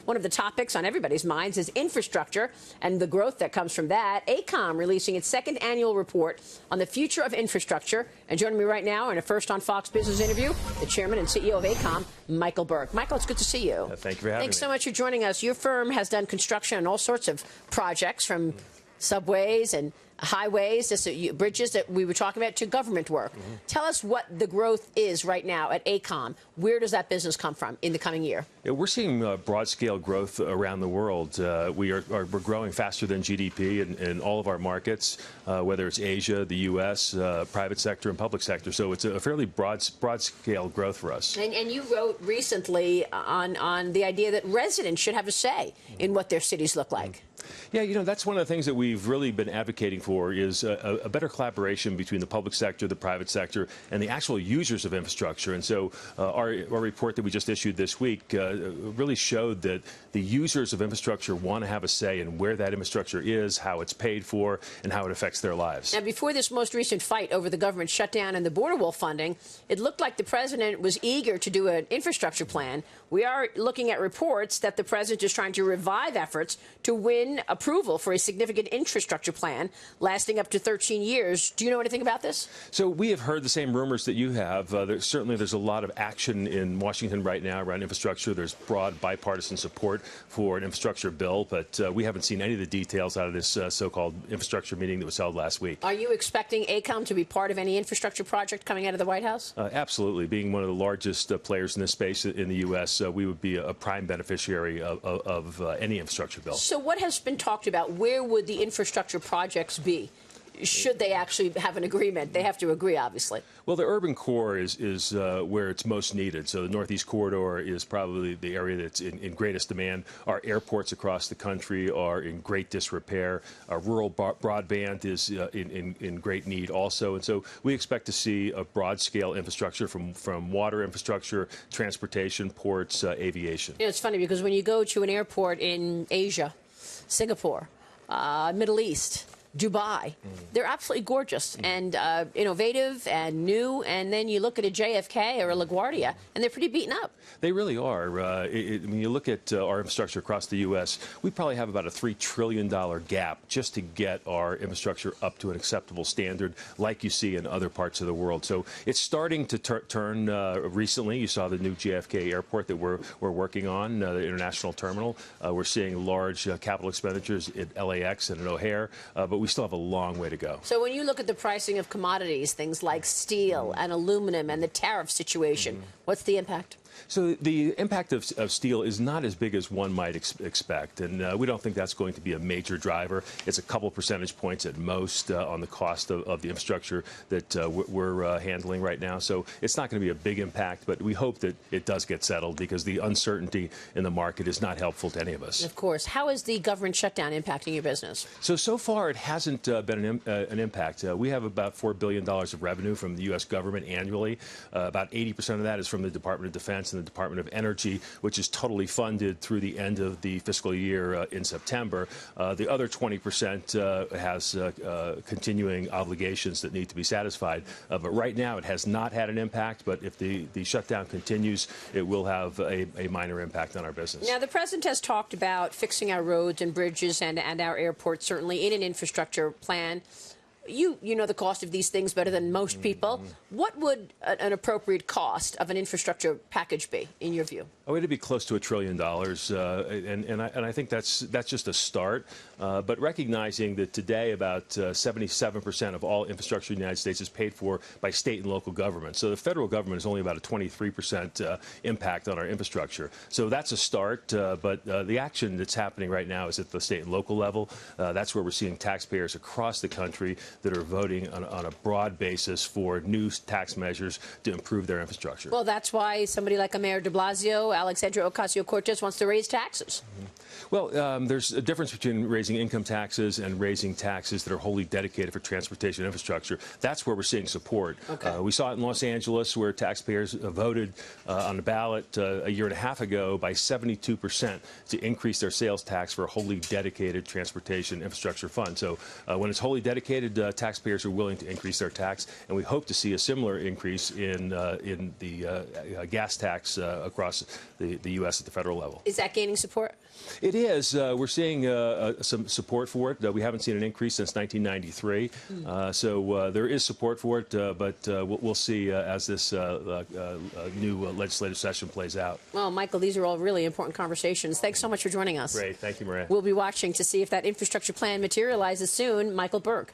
One of the topics on everybody's minds is infrastructure and the growth that comes from that. AECOM releasing its second annual report on the future of infrastructure. And joining me right now in a first on Fox Business interview, the chairman and CEO of AECOM, Michael Burke. Michael, it's good to see you. Thank you for having me. Thanks so much for joining us. Your firm has done construction on all sorts of projects, from subways and highways, bridges that we were talking about, to government work. Tell us what the growth is right now at AECOM. Where does that business come from in the coming year? Yeah, we're seeing broad-scale growth around the world. We're growing faster than GDP in all of our markets, whether it's Asia, the U.S., private sector, and public sector. So it's a fairly broad-scale growth for us. And you wrote recently on the idea that residents should have a say in what their cities look like. Yeah, you know, that's one of the things that we've really been advocating for is a better collaboration between the public sector, the private sector, and the actual users of infrastructure. And so our report that we just issued this week really showed that the users of infrastructure want to have a say in where that infrastructure is, how it's paid for, and how it affects their lives. Now, before this most recent fight over the government shutdown and the border wall funding, it looked like the president was eager to do an infrastructure plan. We are looking at reports that the president is trying to revive efforts to win approval for a significant infrastructure plan lasting up to 13 years. Do you know anything about this? So we have heard the same rumors that you have. Certainly there's a lot of action in Washington right now around infrastructure. There's broad bipartisan support for an infrastructure bill, but we haven't seen any of the details out of this so-called infrastructure meeting that was held last week. Are you expecting AECOM to be part of any infrastructure project coming out of the White House? Absolutely. Being one of the largest players in this space in the U.S., we would be a prime beneficiary of any infrastructure bill. So what has been talked about? Where would the infrastructure projects be? Should they actually have an agreement? They have to agree, obviously. Well, the urban core is where it's most needed. So the Northeast Corridor is probably the area that's in greatest demand. Our airports across the country are in great disrepair. Our rural broadband is in great need also. And so we expect to see a broad-scale infrastructure from water infrastructure, transportation, ports, aviation. You know, it's funny because when you go to an airport in Asia, Singapore, Middle East, Dubai, they're absolutely gorgeous and innovative and new. And then you look at a JFK or a LaGuardia, and they're pretty beaten up. They really are. When you look at our infrastructure across the U.S., we probably have about a $3 trillion gap just to get our infrastructure up to an acceptable standard like you see in other parts of the world. So it's starting to turn recently. You saw the new JFK airport that we're working on, the international terminal. We're seeing large capital expenditures at LAX and at O'Hare, but we still have a long way to go. So when you look at the pricing of commodities, things like steel and aluminum and the tariff situation, what's the impact? So the impact of steel is not as big as one might expect, and we don't think that's going to be a major driver. It's a couple percentage points at most on the cost of the infrastructure that we're handling right now. So it's not going to be a big impact, but we hope that it does get settled because the uncertainty in the market is not helpful to any of us. Of course. How is the government shutdown impacting your business? So far it hasn't been an impact. We have about $4 billion of revenue from the U.S. government annually. About 80% of that is from the Department of Defense and the Department of Energy, which is totally funded through the end of the fiscal year in September. The other 20% has continuing obligations that need to be satisfied. But right now it has not had an impact, but if the shutdown continues, it will have a minor impact on our business. Now, the president has talked about fixing our roads and bridges and our airports, certainly in an infrastructure plan. You know the cost of these things better than most people. What would an appropriate cost of an infrastructure package be, in your view? Oh, it'd be close to $1 trillion, and I think that's just a start. But recognizing that today about 77% of all infrastructure in the United States is paid for by state and local governments. So the federal government is only about a 23% impact on our infrastructure. So that's a start. But the action that's happening right now is at the state and local level. That's where we're seeing taxpayers across the country that are voting on a broad basis for new tax measures to improve their infrastructure. Well, that's why somebody like Mayor de Blasio, Alexandria Ocasio-Cortez, wants to raise taxes. Well, there's a difference between raising income taxes and raising taxes that are wholly dedicated for transportation infrastructure. That's where we're seeing support. Okay. We saw it in Los Angeles, where taxpayers voted on the ballot a year and a half ago by 72% to increase their sales tax for a wholly dedicated transportation infrastructure fund. So when it's wholly dedicated, taxpayers are willing to increase their tax, and we hope to see a similar increase in the gas tax across the U.S. at the federal level. Is that gaining support? It is. We're seeing some support for it. We haven't seen an increase since 1993. So there is support for it, but we'll see as this new legislative session plays out. Well, Michael, these are all really important conversations. Thanks so much for joining us. Great. Thank you, Maria. We'll be watching to see if that infrastructure plan materializes soon. Michael Burke.